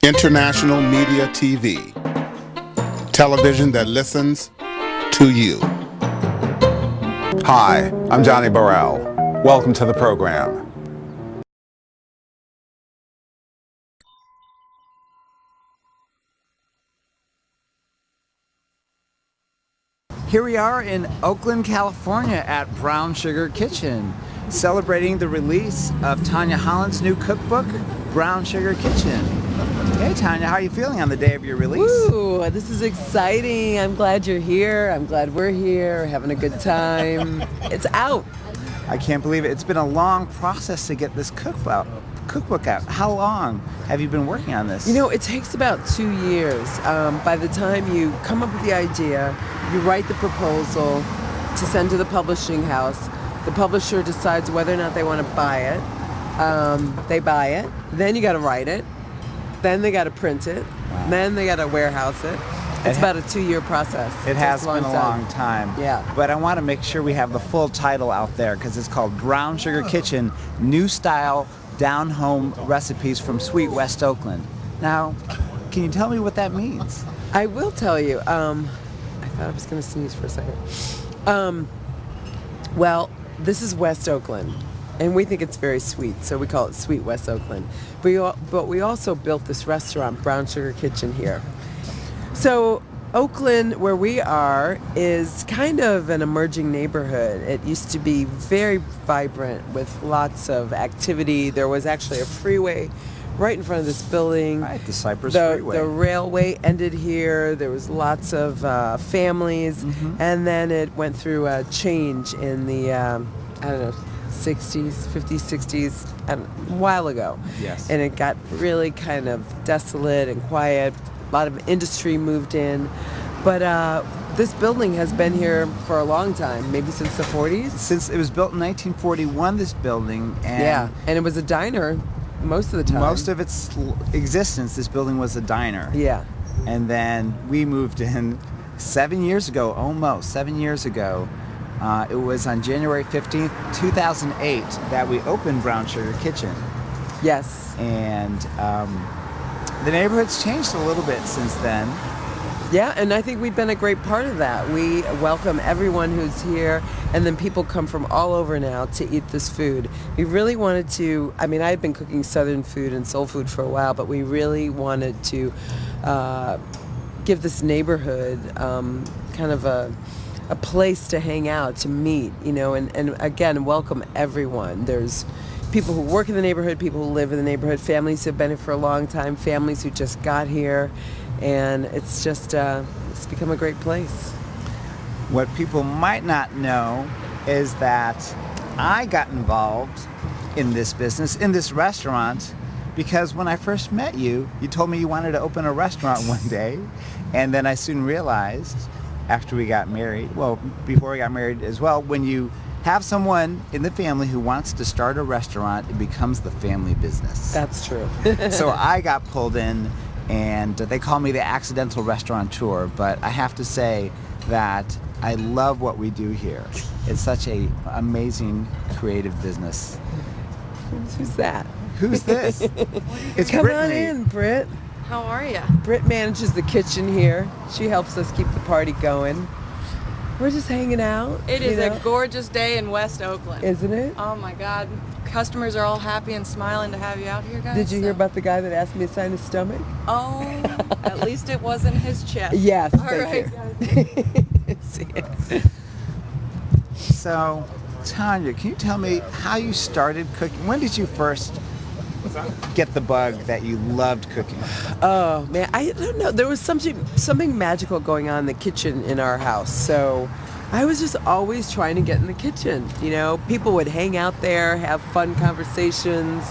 International Media TV. Television that listens to you. Hi, I'm Johnnie Burrell. Welcome to the program. Here we are in Oakland, California at Brown Sugar Kitchen, celebrating the release of Tanya Holland's new cookbook, Brown Sugar Kitchen. Hey Tanya, how are you feeling on the day of your release? Woo, this is exciting. I'm glad you're here. I'm glad we're here, having a good time. It's out. I can't believe it. It's been a long process to get this cookbook out. How long have you been working on this? You know, it takes about 2 years. By the time you come up with the idea, you write the proposal to send to the publishing house. The publisher decides whether or not they want to buy it. They buy it. Then you got to write it. Then they got to print it. Wow. Then they got to warehouse it. It's about a 2-year process. It has been a long time. Yeah. But I want to make sure we have the full title out there because it's called Brown Sugar Kitchen, New Style Down-Home Recipes from Sweet West Oakland. Now, can you tell me what that means? I will tell you. I thought I was going to sneeze for a second. Well, this is West Oakland, and we think it's very sweet, so we call it Sweet West Oakland. But we also built this restaurant, Brown Sugar Kitchen, here. So Oakland, where we are, is kind of an emerging neighborhood. It used to be very vibrant with lots of activity. There was actually a freeway right in front of this building. Right, the Cypress Freeway. The railway ended here. There was lots of families, and then it went through a change in the, 60s, 50s, 60s, a while ago. Yes. And it got really kind of desolate and quiet. A lot of industry moved in. But this building has been here for a long time, maybe since the 40s. Since it was built in 1941, this building. And yeah, and it was a diner most of the time. Most of its existence, this building was a diner. Yeah. And then we moved in 7 years ago, almost 7 years ago. It was on January 15th, 2008 that we opened Brown Sugar Kitchen. Yes. And the neighborhood's changed a little bit since then. Yeah, and I think we've been a great part of that. We welcome everyone who's here, and then people come from all over now to eat this food. We really wanted to, I mean, I had been cooking Southern food and soul food for a while, but we really wanted to give this neighborhood kind of a place to hang out, to meet, you know, and again, welcome everyone. There's people who work in the neighborhood, people who live in the neighborhood, families who have been here for a long time, families who just got here, and it's just, it's become a great place. What people might not know is that I got involved in this business, in this restaurant, because when I first met you, you told me you wanted to open a restaurant one day, and then I soon realized after we got married, well, before we got married as well, when you have someone in the family who wants to start a restaurant, it becomes the family business. That's true. So I got pulled in, and they call me the accidental restaurateur, but I have to say that I love what we do here. It's such an amazing creative business. Who's that? Who's this? It's Come Brittany. on in, Britt. How are you? Britt manages the kitchen here. She helps us keep the party going. We're just hanging out. It is a gorgeous day in West Oakland. Isn't it? Oh my God. Customers are all happy and smiling to have you out here, guys. Did you hear about the guy that asked me to sign his stomach? Oh, at least it wasn't his chest. Yes, All thank right, you. So, Tanya, can you tell me how you started cooking? When did you first get the bug that you loved cooking? Oh man, I don't know. There was something magical going on in the kitchen in our house. So I was just always trying to get in the kitchen. You know, people would hang out there, have fun conversations.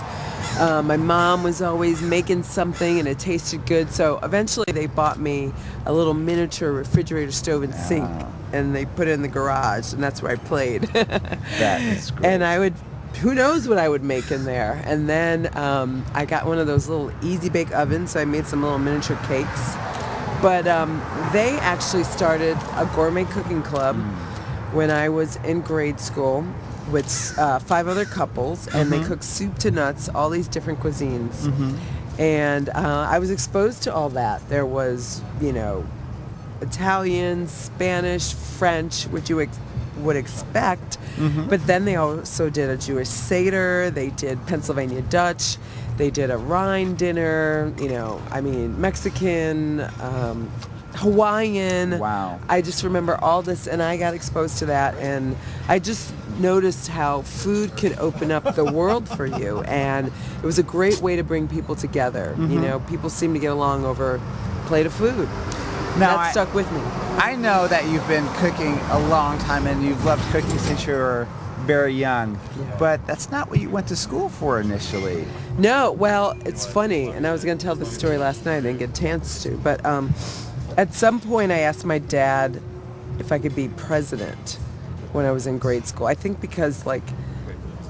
My mom was always making something and it tasted good. So eventually they bought me a little miniature refrigerator stove and sink, and they put it in the garage, and that's where I played. That is great. And I would, who knows what I would make in there. And then I got one of those little easy bake ovens, so I made some little miniature cakes. But they actually started a gourmet cooking club when I was in grade school with 5 other couples, and they cooked soup to nuts, all these different cuisines. And I was exposed to all that. There was, Italian, Spanish, French, which you would expect. But then they also did a Jewish Seder. They did Pennsylvania Dutch. They did a Rhine dinner, Mexican, Hawaiian. Wow. I just remember all this, and I got exposed to that, and I just noticed how food could open up the world for you, and it was a great way to bring people together. People seem to get along over a plate of food. Now, that stuck with me. I know that you've been cooking a long time, and you've loved cooking since you were very young, but that's not what you went to school for initially. No, well, it's funny, and I was going to tell this story last night. I didn't get a chance to, but at some point I asked my dad if I could be president when I was in grade school. I think because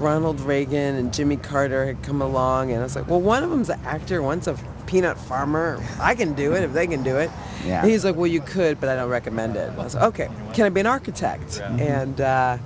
Ronald Reagan and Jimmy Carter had come along, and I was like, well, one of them's an actor, one's a peanut farmer. I can do it if they can do it. Yeah. And he's like, well, you could, but I don't recommend it. I was like, okay, can I be an architect? And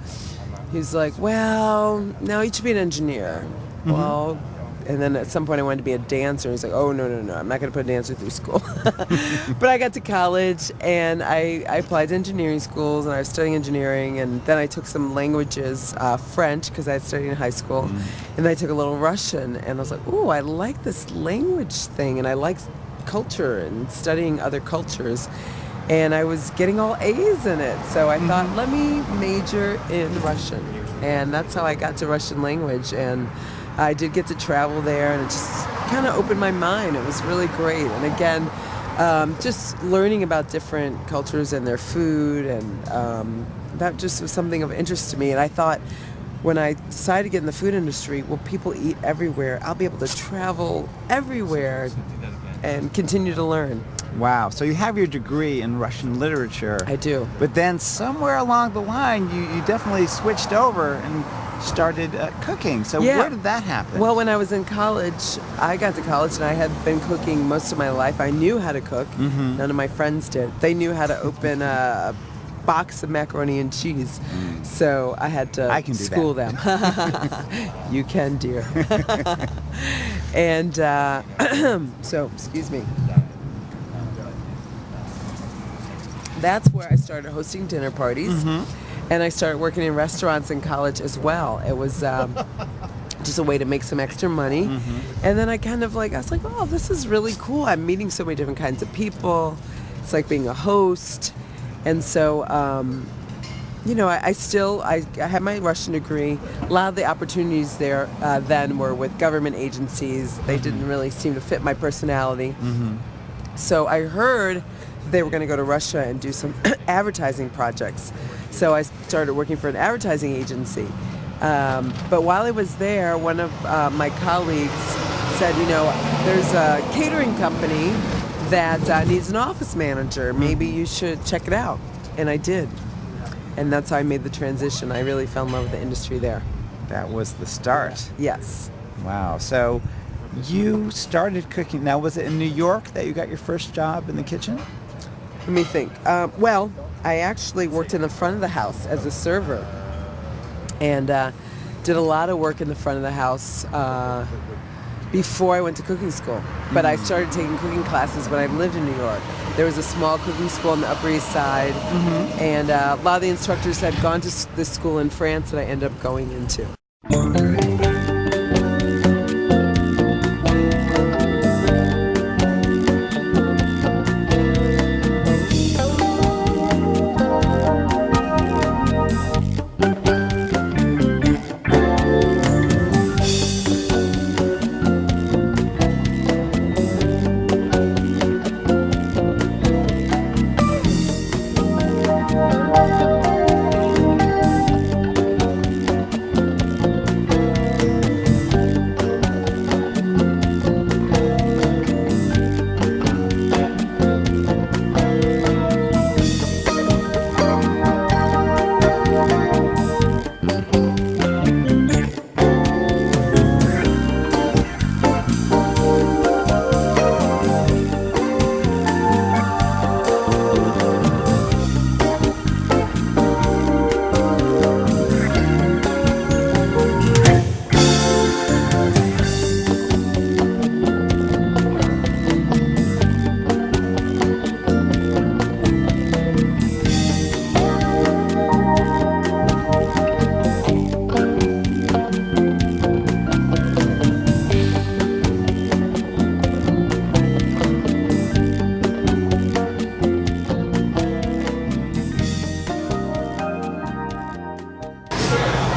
he's like, well, no, you should be an engineer. Well, and then at some point I wanted to be a dancer. He's like, oh, no, I'm not going to put a dancer through school. But I got to college, and I applied to engineering schools, and I was studying engineering, and then I took some languages, French, because I had studied in high school, and then I took a little Russian, and I was like, ooh, I like this language thing, and I like culture and studying other cultures. And I was getting all A's in it, so I thought, let me major in Russian. And that's how I got to Russian language, and I did get to travel there, and it just kind of opened my mind. It was really great. And again, just learning about different cultures and their food, and that just was something of interest to me. And I thought, when I decided to get in the food industry, well, people eat everywhere. I'll be able to travel everywhere and continue to learn. Wow. So you have your degree in Russian literature. I do. But then somewhere along the line, you definitely switched over and started cooking. So where did that happen? Well, when I was in college, I got to college, and I had been cooking most of my life. I knew how to cook. None of my friends did. They knew how to open a box of macaroni and cheese. So I had to school them. You can, dear. And so, excuse me. That's where I started hosting dinner parties. And I started working in restaurants in college as well. It was just a way to make some extra money. And then I was like, oh, this is really cool. I'm meeting so many different kinds of people. It's like being a host. And so, I had my Russian degree. A lot of the opportunities there then were with government agencies. They didn't really seem to fit my personality. So I heard they were going to go to Russia and do some advertising projects. So I started working for an advertising agency. But while I was there, one of my colleagues said, there's a catering company that needs an office manager. Maybe you should check it out. And I did. And that's how I made the transition. I really fell in love with the industry there. That was the start. Yes. Wow. So you started cooking. Now, was it in New York that you got your first job in the kitchen? Let me think. Well, I actually worked in the front of the house as a server, and did a lot of work in the front of the house before I went to cooking school. But I started taking cooking classes when I lived in New York. There was a small cooking school on the Upper East Side, and a lot of the instructors had gone to this school in France that I ended up going into.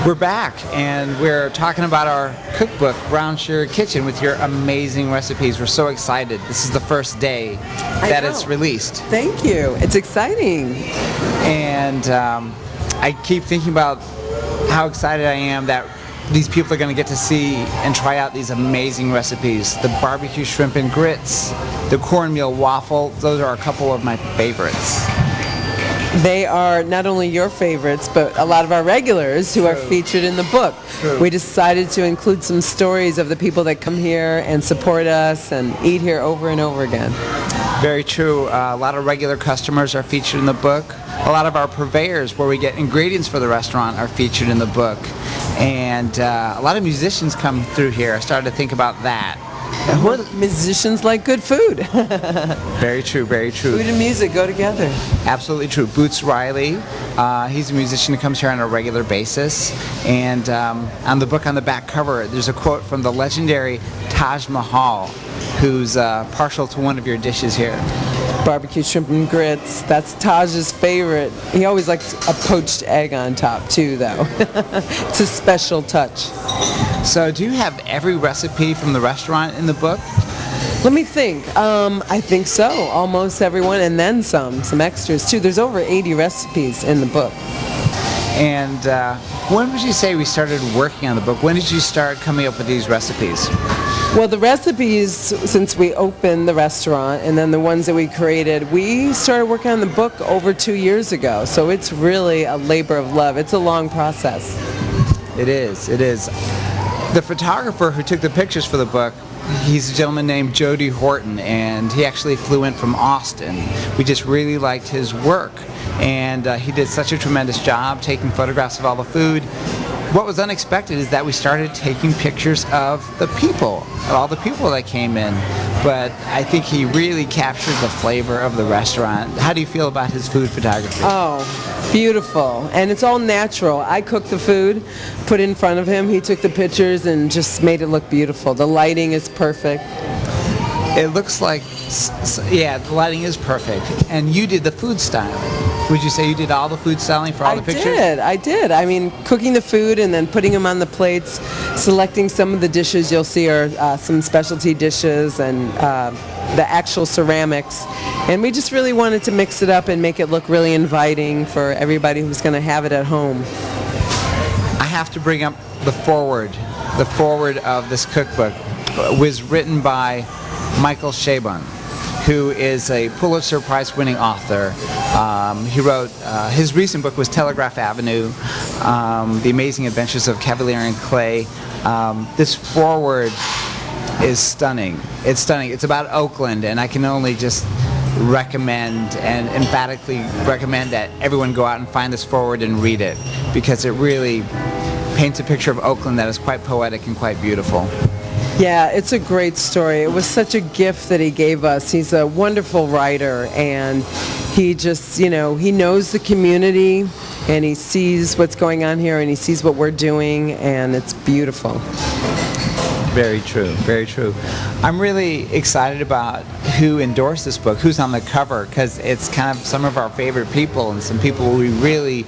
We're back, and we're talking about our cookbook, Brown Sugar Kitchen, with your amazing recipes. We're so excited. This is the first day that it's released. Thank you. It's exciting. And I keep thinking about how excited I am that these people are going to get to see and try out these amazing recipes. The barbecue shrimp and grits, the cornmeal waffle, those are a couple of my favorites. They are not only your favorites, but a lot of our regulars who are featured in the book. True. We decided to include some stories of the people that come here and support us and eat here over and over again. Very true. A lot of regular customers are featured in the book. A lot of our purveyors, where we get ingredients for the restaurant, are featured in the book. And a lot of musicians come through here. I started to think about that. Musicians like good food. Very true, very true. Food and music go together. Absolutely true. Boots Riley, he's a musician who comes here on a regular basis. And on the book, on the back cover, there's a quote from the legendary Taj Mahal, who's partial to one of your dishes here. Barbecue shrimp and grits. That's Taj's favorite. He always likes a poached egg on top too, though. It's a special touch. So do you have every recipe from the restaurant in the book? Let me think. I think so. Almost everyone, and then some extras too. There's over 80 recipes in the book. And when would you say we started working on the book? When did you start coming up with these recipes? Well, the recipes, since we opened the restaurant, and then the ones that we created, we started working on the book over 2 years ago. So it's really a labor of love. It's a long process. It is. It is. The photographer who took the pictures for the book, he's a gentleman named Jody Horton, and he actually flew in from Austin. We just really liked his work, and he did such a tremendous job taking photographs of all the food. What was unexpected is that we started taking pictures of the people, of all the people that came in. But I think he really captured the flavor of the restaurant. How do you feel about his food photography? Oh, beautiful. And it's all natural. I cooked the food, put it in front of him. He took the pictures and just made it look beautiful. The lighting is perfect. It looks like, yeah, the lighting is perfect. And you did the food styling. Would you say you did all the food styling for all the pictures? I did. I mean, cooking the food and then putting them on the plates, selecting some of the dishes you'll see are some specialty dishes and the actual ceramics. And we just really wanted to mix it up and make it look really inviting for everybody who's going to have it at home. I have to bring up the foreword. The foreword of this cookbook was written by Michael Chabon, who is a Pulitzer Prize winning author. He wrote, his recent book was Telegraph Avenue, The Amazing Adventures of Cavalier and Clay. This foreword is stunning. It's stunning. It's about Oakland, and I can only just recommend and emphatically recommend that everyone go out and find this foreword and read it, because it really paints a picture of Oakland that is quite poetic and quite beautiful. Yeah, it's a great story. It was such a gift that he gave us. He's a wonderful writer, and he just, he knows the community, and he sees what's going on here, and he sees what we're doing, and it's beautiful. Very true, very true. I'm really excited about who endorsed this book, who's on the cover, because it's kind of some of our favorite people and some people we really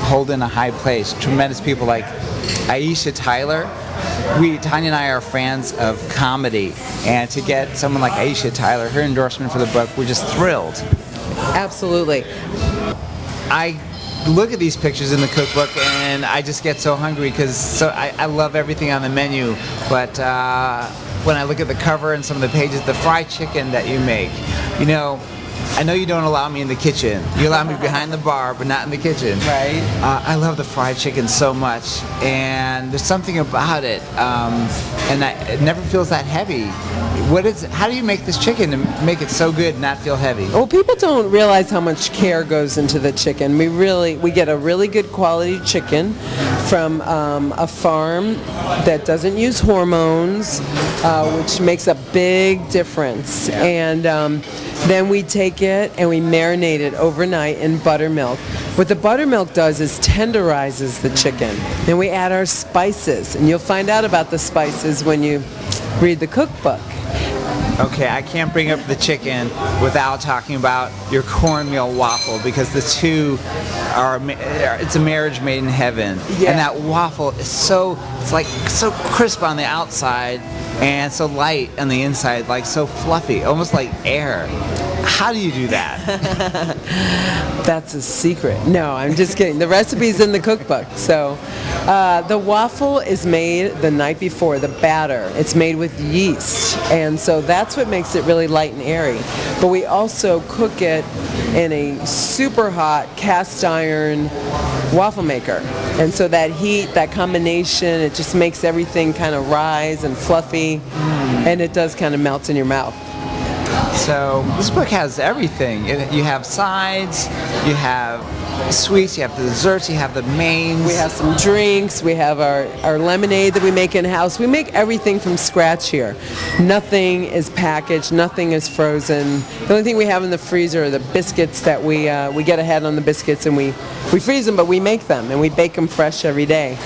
hold in a high place. Tremendous people like Aisha Tyler. Tanya and I are fans of comedy, and to get someone like Aisha Tyler, her endorsement for the book, we're just thrilled. Absolutely. I look at these pictures in the cookbook and I just get so hungry because I love everything on the menu, but when I look at the cover and some of the pages, the fried chicken that you make, I know you don't allow me in the kitchen. You allow me behind the bar, but not in the kitchen. Right. I love the fried chicken so much, and there's something about it, and it never feels that heavy. How do you make this chicken to make it so good and not feel heavy? Well, people don't realize how much care goes into the chicken. We get a really good quality chicken from a farm that doesn't use hormones, which makes a big difference. Yeah. And then we take it and we marinate it overnight in buttermilk. What the buttermilk does is tenderizes the chicken. Then we add our spices, and you'll find out about the spices when you read the cookbook. Okay, I can't bring up the chicken without talking about your cornmeal waffle, because the two it's a marriage made in heaven. Yeah. And that waffle is so crisp on the outside and so light on the inside, like so fluffy, almost like air. How do you do that? That's a secret. No, I'm just kidding. The recipe's in the cookbook. So the waffle is made the night before, the batter. It's made with yeast. And so that's what makes it really light and airy. But we also cook it in a super hot cast iron waffle maker. And so that heat, that combination, it just makes everything kind of rise and fluffy. And it does kind of melt in your mouth. So this book has everything. You have sides, you have sweets, you have the desserts, you have the mains. We have some drinks, we have our lemonade that we make in-house. We make everything from scratch here. Nothing is packaged, nothing is frozen. The only thing we have in the freezer are the biscuits that we get ahead on the biscuits, and we freeze them, but we make them, and we bake them fresh every day.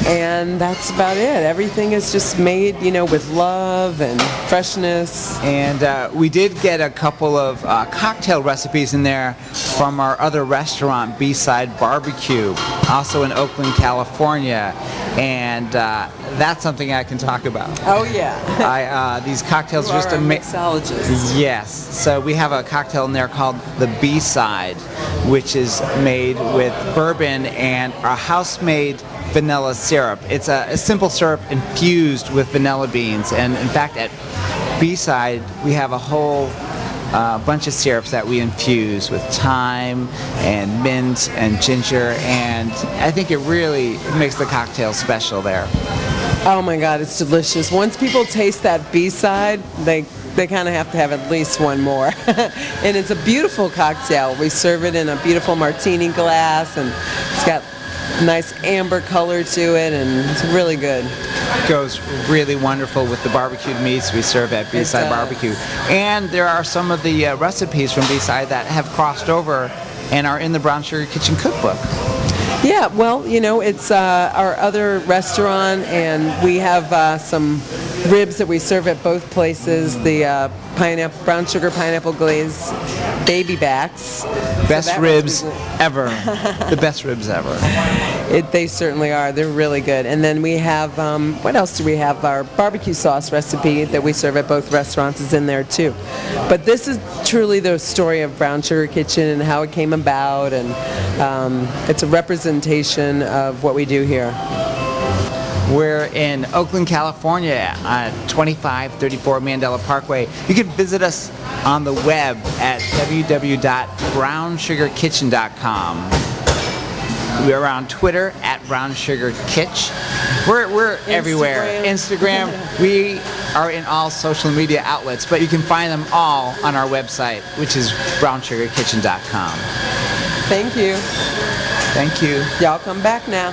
And that's about it. Everything is just made, with love and freshness. And we did get a couple of cocktail recipes in there from our other restaurant, B-Side Barbecue, also in Oakland, California. And that's something I can talk about. Oh, yeah. These cocktails are just amazing. Mixologist. Yes. So we have a cocktail in there called the B-Side, which is made with bourbon and a house-made vanilla syrup. It's a simple syrup infused with vanilla beans. And in fact, at B-Side, we have a whole bunch of syrups that we infuse with thyme and mint and ginger. And I think it really makes the cocktail special there. Oh my God, it's delicious. Once people taste that B-Side, they kind of have to have at least one more. And it's a beautiful cocktail. We serve it in a beautiful martini glass, and it's got nice amber color to it, and it's really good. It goes really wonderful with the barbecued meats we serve at B-Side Barbecue. And there are some of the recipes from B-Side that have crossed over and are in the Brown Sugar Kitchen cookbook. Yeah, well, it's our other restaurant, and we have some ribs that we serve at both places. The brown sugar pineapple glaze baby backs. Best ribs ever. The best ribs ever. They certainly are. They're really good. And then we have, what else do we have? Our barbecue sauce recipe that we serve at both restaurants is in there too. But this is truly the story of Brown Sugar Kitchen and how it came about, and it's a representation of what we do here. We're in Oakland, California on 2534 Mandela Parkway. You can visit us on the web at www.brownsugarkitchen.com. We're on Twitter at brownsugarkitch. We're everywhere. Instagram. We are in all social media outlets, but you can find them all on our website, which is brownsugarkitchen.com. Thank you. Thank you. Y'all come back now.